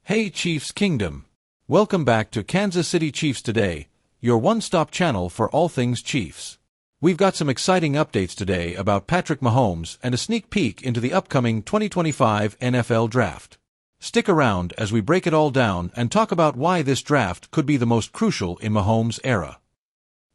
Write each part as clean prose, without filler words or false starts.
Hey Chiefs Kingdom! Welcome back to Kansas City Chiefs Today, your one-stop channel for all things Chiefs. We've got some exciting updates today about Patrick Mahomes and a sneak peek into the upcoming 2025 NFL Draft. Stick around as we break it all down and talk about why this draft could be the most crucial in Mahomes' era.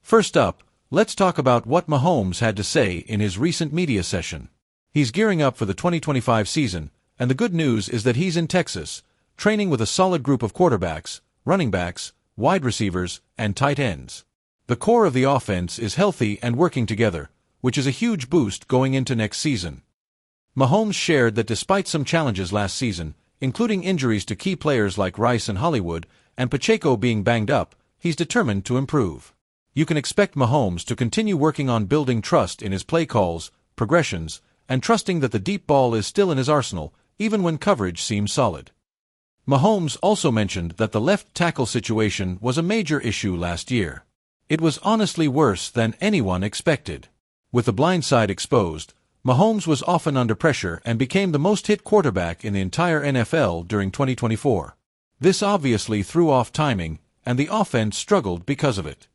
First up, let's talk about what Mahomes had to say in his recent media session. He's gearing up for the 2025 season, and the good news is that he's in Texas, training with a solid group of quarterbacks, running backs, wide receivers, and tight ends. The core of the offense is healthy and working together, which is a huge boost going into next season. Mahomes shared that despite some challenges last season, including injuries to key players like Rice and Hollywood, and Pacheco being banged up, he's determined to improve. You can expect Mahomes to continue working on building trust in his play calls, progressions, and trusting that the deep ball is still in his arsenal, even when coverage seems solid. Mahomes also mentioned that the left tackle situation was a major issue last year. It was honestly worse than anyone expected. With the blind side exposed, Mahomes was often under pressure and became the most hit quarterback in the entire NFL during 2024. This obviously threw off timing, and the offense struggled because of it.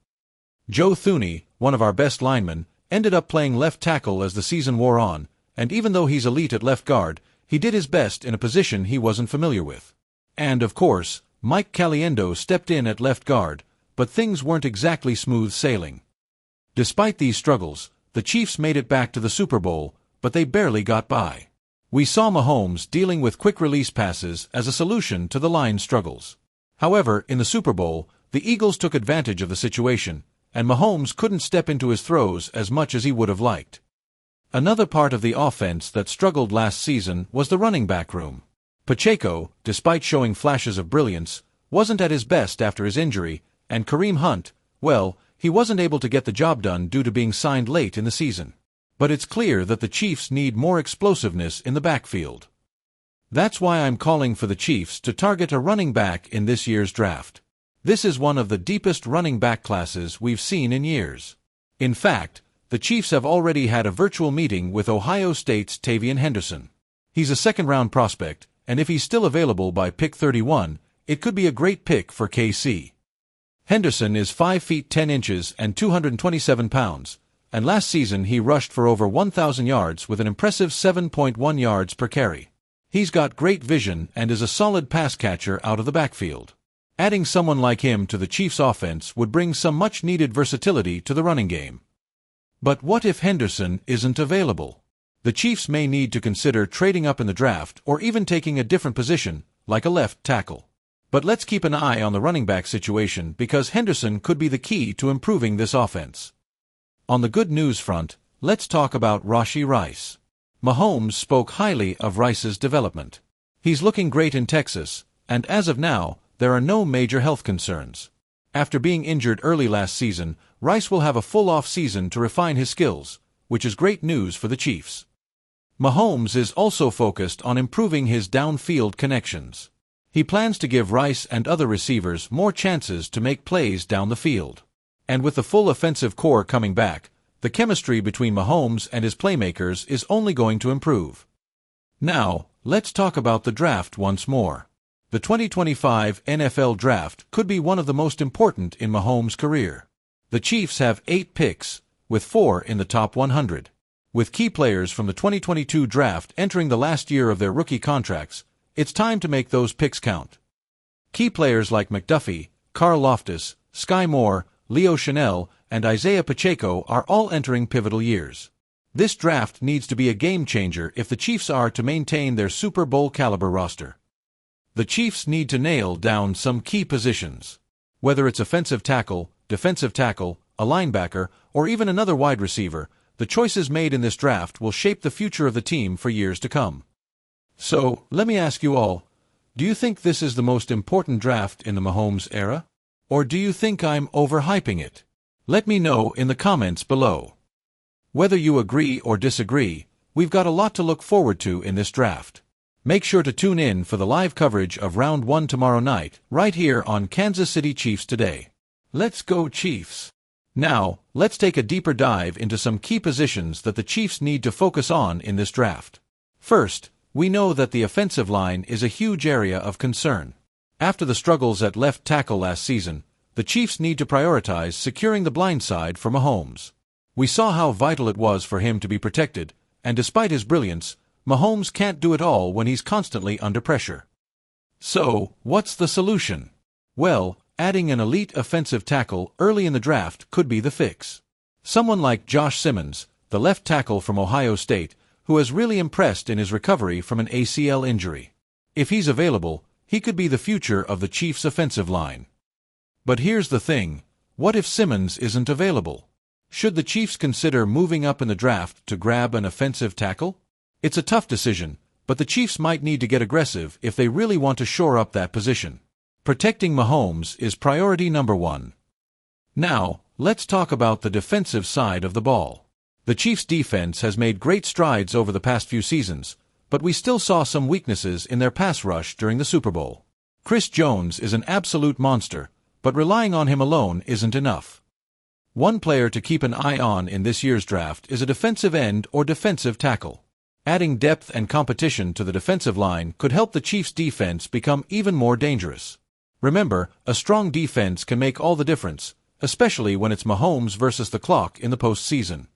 Joe Thuney, one of our best linemen, ended up playing left tackle as the season wore on, and even though he's elite at left guard, he did his best in a position he wasn't familiar with. And, of course, Mike Caliendo stepped in at left guard, but things weren't exactly smooth sailing. Despite these struggles, the Chiefs made it back to the Super Bowl, but they barely got by. We saw Mahomes dealing with quick-release passes as a solution to the line's struggles. However, in the Super Bowl, the Eagles took advantage of the situation, and Mahomes couldn't step into his throws as much as he would have liked. Another part of the offense that struggled last season was the running back room. Pacheco, despite showing flashes of brilliance, wasn't at his best after his injury, and Kareem Hunt, well, he wasn't able to get the job done due to being signed late in the season. But it's clear that the Chiefs need more explosiveness in the backfield. That's why I'm calling for the Chiefs to target a running back in this year's draft. This is one of the deepest running back classes we've seen in years. In fact, the Chiefs have already had a virtual meeting with Ohio State's Tavion Henderson. He's a second-round prospect, and if he's still available by pick 31, it could be a great pick for KC. Henderson is 5 feet 10 inches and 227 pounds, and last season he rushed for over 1,000 yards with an impressive 7.1 yards per carry. He's got great vision and is a solid pass catcher out of the backfield. Adding someone like him to the Chiefs' offense would bring some much-needed versatility to the running game. But what if Henderson isn't available? The Chiefs may need to consider trading up in the draft or even taking a different position, like a left tackle. But let's keep an eye on the running back situation because Henderson could be the key to improving this offense. On the good news front, let's talk about Rashee Rice. Mahomes spoke highly of Rice's development. He's looking great in Texas, and as of now, there are no major health concerns. After being injured early last season, Rice will have a full off-season to refine his skills, which is great news for the Chiefs. Mahomes is also focused on improving his downfield connections. He plans to give Rice and other receivers more chances to make plays down the field. And with the full offensive core coming back, the chemistry between Mahomes and his playmakers is only going to improve. Now, let's talk about the draft once more. The 2025 NFL Draft could be one of the most important in Mahomes' career. The Chiefs have 8 picks, with 4 in the top 100. With key players from the 2022 draft entering the last year of their rookie contracts, it's time to make those picks count. Key players like McDuffie, Carl Loftus, Sky Moore, Leo Chanel, and Isaiah Pacheco are all entering pivotal years. This draft needs to be a game-changer if the Chiefs are to maintain their Super Bowl-caliber roster. The Chiefs need to nail down some key positions. Whether it's offensive tackle, defensive tackle, a linebacker, or even another wide receiver, the choices made in this draft will shape the future of the team for years to come. So, let me ask you all, do you think this is the most important draft in the Mahomes era? Or do you think I'm overhyping it? Let me know in the comments below. Whether you agree or disagree, we've got a lot to look forward to in this draft. Make sure to tune in for the live coverage of Round 1 tomorrow night, right here on Kansas City Chiefs Today. Let's go Chiefs! Now, let's take a deeper dive into some key positions that the Chiefs need to focus on in this draft. First, we know that the offensive line is a huge area of concern. After the struggles at left tackle last season, the Chiefs need to prioritize securing the blind side for Mahomes. We saw how vital it was for him to be protected, and despite his brilliance, Mahomes can't do it all when he's constantly under pressure. So, what's the solution? Well, adding an elite offensive tackle early in the draft could be the fix. Someone like Josh Simmons, the left tackle from Ohio State, who has really impressed in his recovery from an ACL injury. If he's available, he could be the future of the Chiefs' offensive line. But here's the thing, what if Simmons isn't available? Should the Chiefs consider moving up in the draft to grab an offensive tackle? It's a tough decision, but the Chiefs might need to get aggressive if they really want to shore up that position. Protecting Mahomes is priority number one. Now, let's talk about the defensive side of the ball. The Chiefs' defense has made great strides over the past few seasons, but we still saw some weaknesses in their pass rush during the Super Bowl. Chris Jones is an absolute monster, but relying on him alone isn't enough. One player to keep an eye on in this year's draft is a defensive end or defensive tackle. Adding depth and competition to the defensive line could help the Chiefs' defense become even more dangerous. Remember, a strong defense can make all the difference, especially when it's Mahomes versus the clock in the postseason.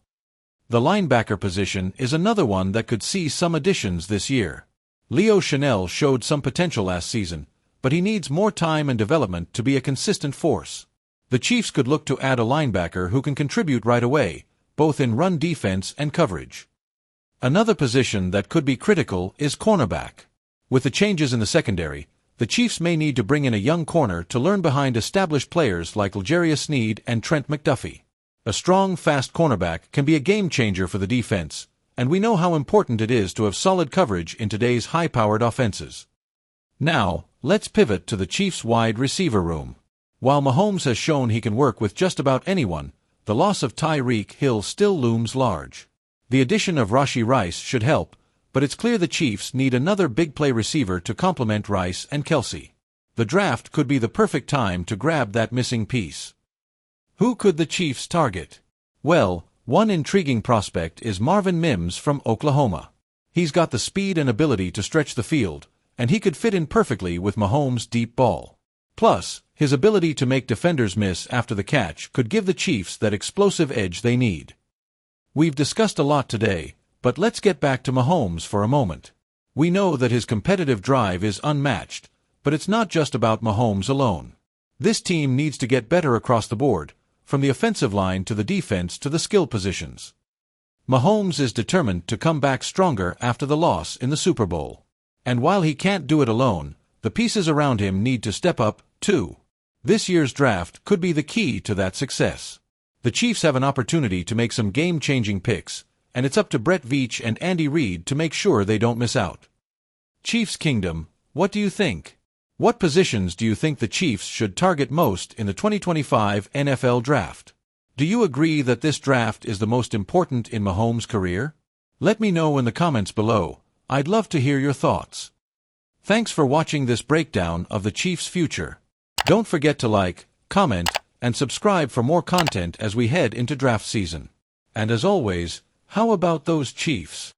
The linebacker position is another one that could see some additions this year. Leo Chenal showed some potential last season, but he needs more time and development to be a consistent force. The Chiefs could look to add a linebacker who can contribute right away, both in run defense and coverage. Another position that could be critical is cornerback. With the changes in the secondary, the Chiefs may need to bring in a young corner to learn behind established players like L'Jarius Sneed and Trent McDuffie. A strong, fast cornerback can be a game-changer for the defense, and we know how important it is to have solid coverage in today's high-powered offenses. Now, let's pivot to the Chiefs' wide receiver room. While Mahomes has shown he can work with just about anyone, the loss of Tyreek Hill still looms large. The addition of Rashee Rice should help, but it's clear the Chiefs need another big-play receiver to complement Rice and Kelce. The draft could be the perfect time to grab that missing piece. Who could the Chiefs target? Well, one intriguing prospect is Marvin Mims from Oklahoma. He's got the speed and ability to stretch the field, and he could fit in perfectly with Mahomes' deep ball. Plus, his ability to make defenders miss after the catch could give the Chiefs that explosive edge they need. We've discussed a lot today, but let's get back to Mahomes for a moment. We know that his competitive drive is unmatched, but it's not just about Mahomes alone. This team needs to get better across the board, from the offensive line to the defense to the skill positions. Mahomes is determined to come back stronger after the loss in the Super Bowl. And while he can't do it alone, the pieces around him need to step up, too. This year's draft could be the key to that success. The Chiefs have an opportunity to make some game-changing picks, and it's up to Brett Veach and Andy Reid to make sure they don't miss out. Chiefs Kingdom, what do you think? What positions do you think the Chiefs should target most in the 2025 NFL Draft? Do you agree that this draft is the most important in Mahomes' career? Let me know in the comments below. I'd love to hear your thoughts. Thanks for watching this breakdown of the Chiefs' future. Don't forget to like, comment, and subscribe for more content as we head into draft season. And as always, how about those Chiefs?